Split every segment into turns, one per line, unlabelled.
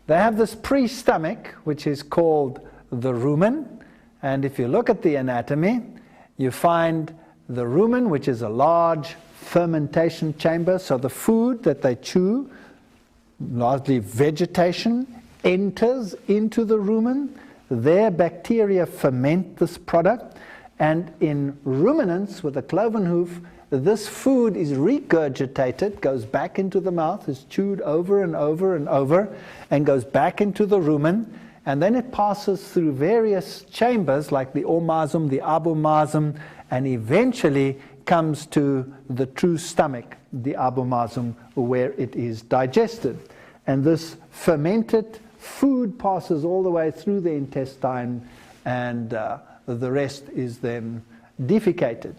They have this pre-stomach, which is called the rumen. And if you look at the anatomy, you find the rumen, which is a large fermentation chamber. So the food that they chew, largely vegetation, enters into the rumen. Their bacteria ferment this product. And in ruminants with a cloven hoof, this food is regurgitated, goes back into the mouth, is chewed over and over and over, and goes back into the rumen. And then it passes through various chambers like the omasum, the abomasum, and eventually comes to the true stomach, the abomasum, where it is digested. And this fermented food passes all the way through the intestine, and the rest is then defecated.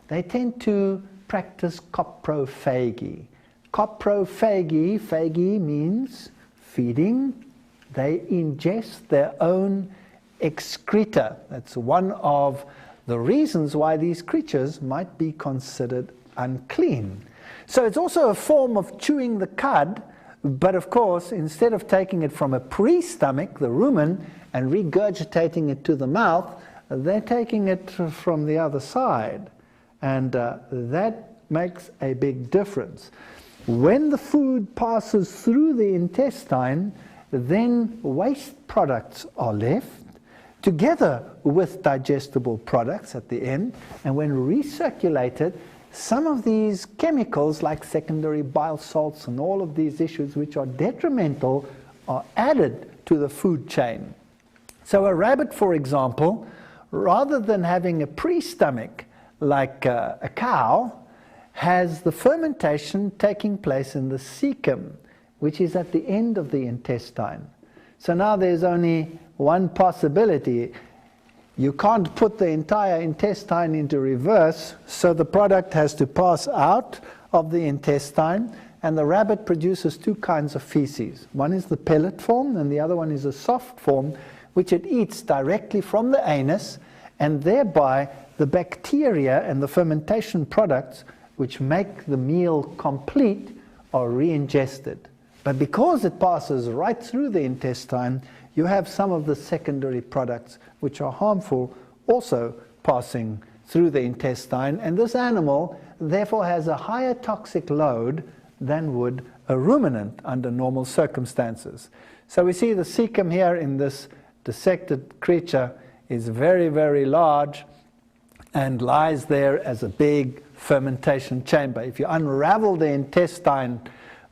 They tend to practice coprophagy. Coprophagy, phagy means feeding. They ingest their own excreta. That's one of the reasons why these creatures might be considered unclean. So it's also a form of chewing the cud, but of course, instead of taking it from a pre-stomach, the rumen, and regurgitating it to the mouth, they're taking it from the other side. And that makes a big difference. When the food passes through the intestine, then waste products are left together with digestible products at the end. And when recirculated, some of these chemicals like secondary bile salts and all of these issues which are detrimental are added to the food chain. So a rabbit, for example, rather than having a pre-stomach like a cow, has the fermentation taking place in the cecum, which is at the end of the intestine. So now there's only one possibility. You can't put the entire intestine into reverse, so the product has to pass out of the intestine, and the rabbit produces two kinds of feces. One is the pellet form, and the other one is a soft form, which it eats directly from the anus, and thereby the bacteria and the fermentation products which make the meal complete are re-ingested. But because it passes right through the intestine, you have some of the secondary products which are harmful also passing through the intestine, and this animal therefore has a higher toxic load than would a ruminant under normal circumstances. So we see the cecum here in this dissected creature is very, very large and lies there as a big fermentation chamber. If you unravel the intestine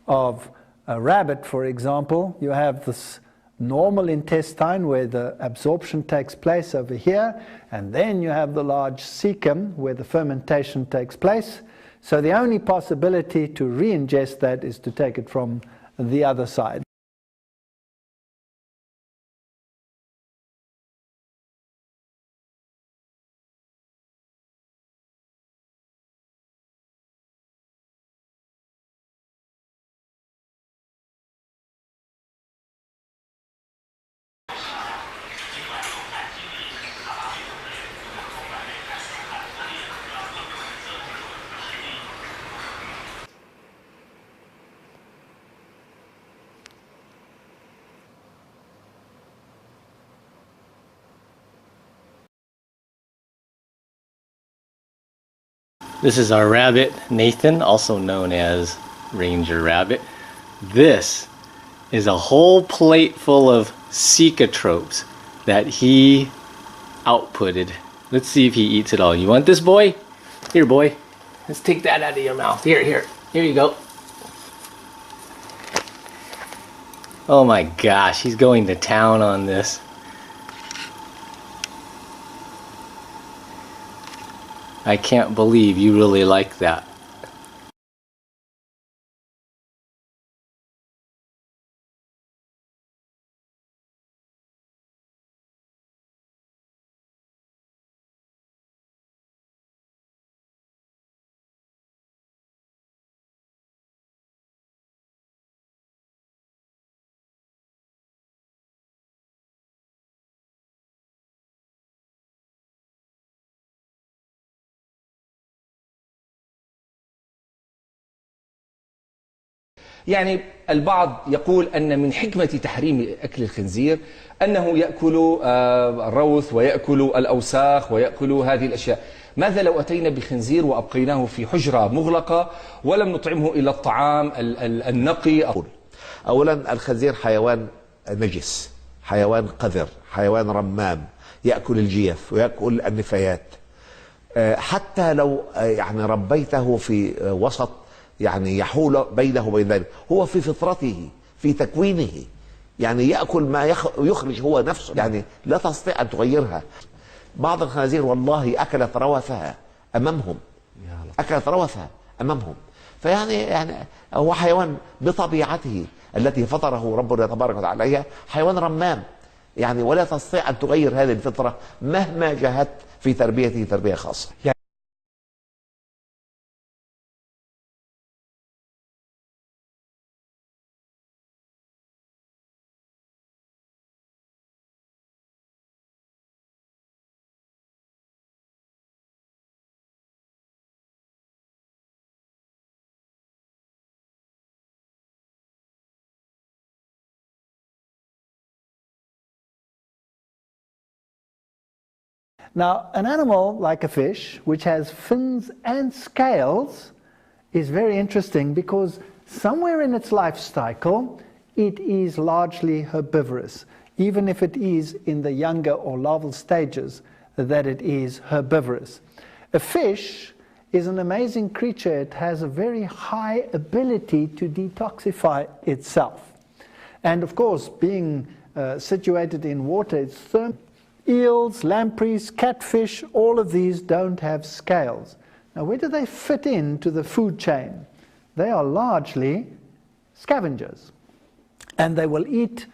of a rabbit, for example, you have this normal intestine where the absorption takes place over here, and then you have the large cecum where the fermentation takes place. So the only possibility to re-ingest that is to take it from the other side.
This is our rabbit, Nathan, also known as Ranger Rabbit. This is a whole plate full of cecotropes that he outputted. Let's see if he eats it all. You want this, boy? Here, boy. Let's take that out of your mouth. Here you go. Oh my gosh, he's going to town on this. I can't believe you really like that.
يعني البعض يقول أن من حكمة تحريم أكل الخنزير أنه يأكل الروث ويأكل الأوساخ ويأكل هذه الأشياء. ماذا لو أتينا بخنزير وأبقيناه في حجرة مغلقة ولم نطعمه إلى الطعام النقي؟
أولا الخنزير حيوان نجس، حيوان قذر، حيوان رمام، يأكل الجيف ويأكل النفايات. حتى لو يعني ربيته في وسط يعني يحول بينه وبين ذلك، هو في فطرته في تكوينه يعني يأكل ما يخرج هو نفسه، يعني لا تستطيع أن تغيرها. بعض الخنازير والله أكلت روثها أمامهم، أكلت روثها أمامهم. فيعني هو حيوان بطبيعته التي فطره ربنا تبارك وتعالى عليها، حيوان رمام يعني، ولا تستطيع أن تغير هذه الفطرة مهما جاهدت في تربيته تربية خاصة.
Now, an animal like a fish, which has fins and scales, is very interesting because somewhere in its life cycle, it is largely herbivorous, even if it is in the younger or larval stages that it is herbivorous. A fish is an amazing creature. It has a very high ability to detoxify itself. And of course, being situated in water, it's thermal. Eels, lampreys, catfish, all of these don't have scales. Now, where do they fit into the food chain? They are largely scavengers, and they will eat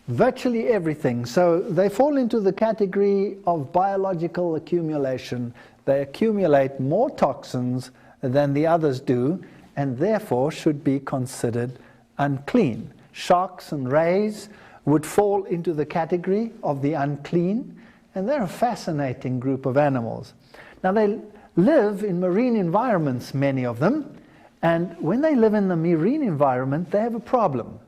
virtually everything. So they fall into the category of biological accumulation. They accumulate more toxins than the others do, and therefore should be considered unclean. Sharks and rays would fall into the category of the unclean, and they're a fascinating group of animals. Now, they live in marine environments, many of them, and when they live in the marine environment, they have a problem.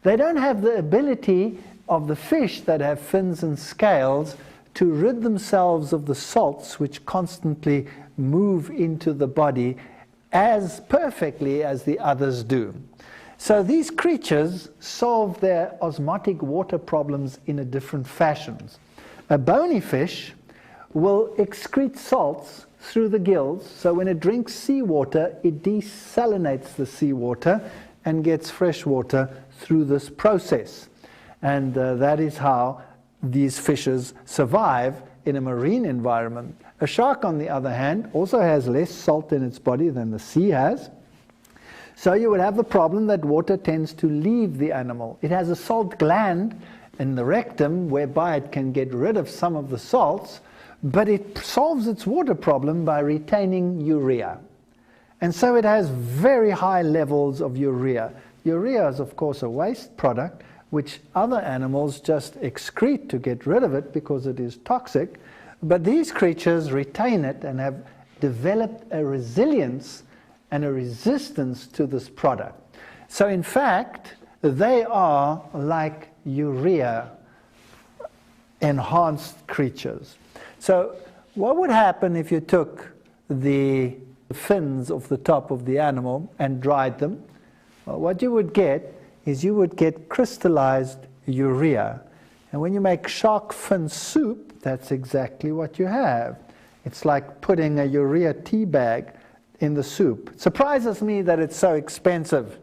They don't have the ability of the fish that have fins and scales to rid themselves of the salts which constantly move into the body as perfectly as the others do. So these creatures solve their osmotic water problems in a different fashions. A bony fish will excrete salts through the gills, so when it drinks seawater, it desalinates the seawater and gets fresh water through this process. And that is how these fishes survive in a marine environment. A shark, on the other hand, also has less salt in its body than the sea has. So you would have the problem that water tends to leave the animal. It has a salt gland in the rectum whereby it can get rid of some of the salts, but it solves its water problem by retaining urea. And so it has very high levels of urea. Urea is, of course, a waste product which other animals just excrete to get rid of it because it is toxic. But these creatures retain it and have developed a resilience and a resistance to this product. So in fact, they are like urea enhanced creatures. So what would happen if you took the fins of the top of the animal and dried them, well, what you would get is you would get crystallized urea. And when you make shark fin soup, that's exactly what you have. It's like putting a urea tea bag in the soup. It surprises me that it's so expensive